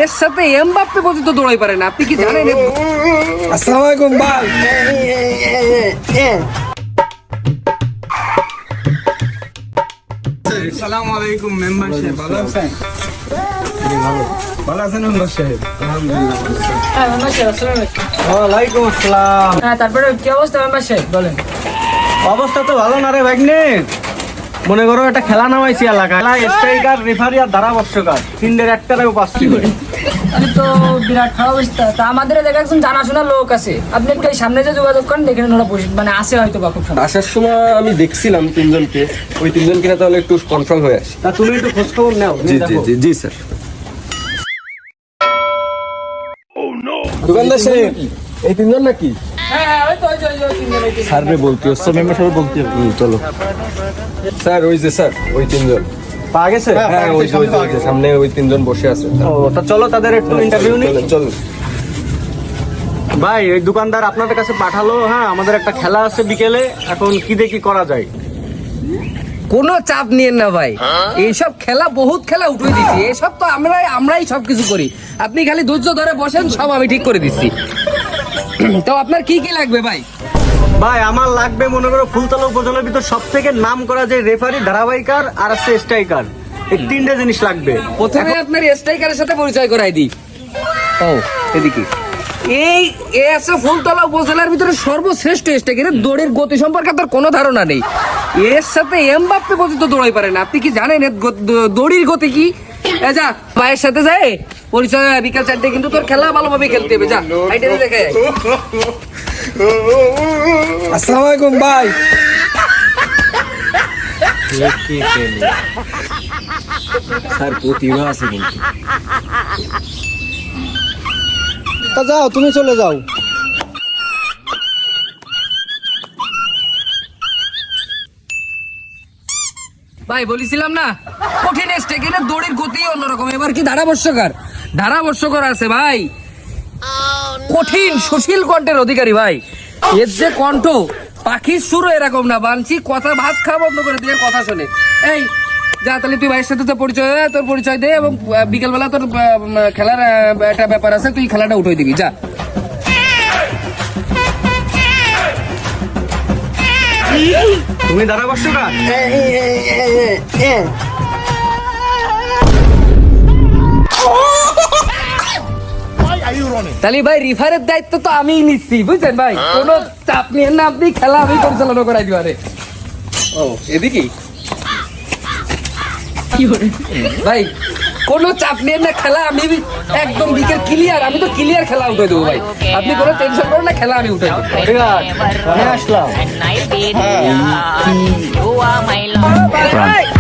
এর সাথে এমবাপ্পে পর্যন্ত দৌড়াই পারে না, আপনি কি জানেন? আসসালামু আলাইকুম ভাই। আসসালামু আলাইকুম মেম্বার সাহেব, ভালো আছেন? ভালো আছেন মেম্বার সাহেব? ওয়ালাইকুম আসসালাম। তারপরে কি অবস্থা মেম্বার সাহেব বলেন? অবস্থা তো ভালো না রে ভাগ্নে। মনে করো একটা খেলা নামাইছি এলাকায়, স্ট্রাইকার, রেফারি আর ধারাভাষ্যকার, তিনদের একটারেও পাচ্ছি করে। আমি তো বিরাট খারাপ অবস্থা। তা আমাদের এলাকায় একজন জানাশোনা লোক আছে, আপনি একটু এই সামনে যে যোগাযোগ করেন, দেখেন ওরা মানে আসে হয়তো বা খুব সামনে। আসার সময় আমি দেখছিলাম তিনজনকে, ওই তিনজনকে না তাহলে একটু কনফার্ম হয়ে আসি। তা তুমি একটু খোঁজ খবর নাও। জি স্যার। দোকানদার সাহেব, এই তিনজন নাকি? হ্যাঁ ওই তো ওই তিনজন, ওই তিনজন। স্যার রে বলতে হচ্ছে, মেম্বার সাহেব বলতে হবে। চলো স্যার, ওই যে স্যার ওই তিনজন পাওয়া গেছে? হ্যাঁ ওই যে সামনে ওই তিনজন বসে আছে। ও তা চলো তাদের একটু ইন্টারভিউ নিই। চলো ভাই এই দোকানদার আপনাদের কাছে পাঠালো, হ্যাঁ আমাদের একটা খেলা আছে বিকেলে, এখন কি দেখি করা যায়। কোনো চাপ নিয়েন না ভাই, এইসব খেলা বহুত খেলা উঠে দিচ্ছি, এসব তো আমরাই সব কিছু করি, আপনি খালি ধৈর্য ধরে বসেন, সব আমি ঠিক করে দিচ্ছি। তো আপনার কি কি লাগবে ভাই? ভাই আমার লাগবে মনে করো ফুলতলা উপজেলার ভিতর সব থেকে নাম করা যে রেফারি, ধারাবাহিকার আর আছে স্ট্রাইকার, এই তিনটে জিনিস লাগবে। প্রথমে আপনার স্ট্রাইকারের সাথে পরিচয় করাই দিই। ও এদিকে এই আছে ফুলতলা উপজেলার ভিতরে সর্বশ্রেষ্ঠ স্ট্রাইকার, দড়ির গতি সম্পর্কে আপনার কোনো ধারণা নেই, এর সাথে এমবাপ্পে পর্যন্ত দৌড়াই পারে না, আপনি কি জানেন দড়ির গতি কি? যা ভাইয়ের সাথে যায় পরিচয়, বিকাল 4টে কিন্তু তোর খেলা ভালোভাবে খেলতে হবে, যা হাইটে দেখে। আসসালামু আলাইকুম ভাই। স্যার প্রতিভা আছে কিন্তু। তা যাও তুমি চলে যাও। ভাই বলেছিলাম না, কঠিন স্ট্রাইকারের দড়ির গতি অন্যরকম, এবার কি ধারাবর্ষকর আছে ভাই, কঠিন সুশীল কণ্ঠের অধিকারী ভাই, এর যে কণ্ঠ পাখির সুরও এরকম না, বানছি কথা ভাত খাওয়া বন্ধ করে দিয়ে কথা শোনে। এই যা তাহলে তুই ভাইয়ের সাথে তো তোর পরিচয় দে, এবং বিকেলবেলা তোর খেলার একটা ব্যাপার আছে, তুই খেলাটা উঠে দিবি, যা। তুমি ধারাভাষ্যকার? তাহলে ভাই রিফারের দায়িত্ব তো আমিই নিচ্ছি, বুঝছেন ভাই, কোনো চাপ নিয়ে না, আপনি খেলা আমি পরিচালনা করাই দিবারে। ও এদিকে ভাই কোনো চাপ নিয়ে না, খেলা আমি একদম বিকেল ক্লিয়ার, আমি তো ক্লিয়ার খেলা উঠে দেবো ভাই, আপনি কোনো টেনশন করেন না, খেলা আমি উঠে দেবো। ঠিক আছে, আমি আসলাম। And I'll be there. You are my love.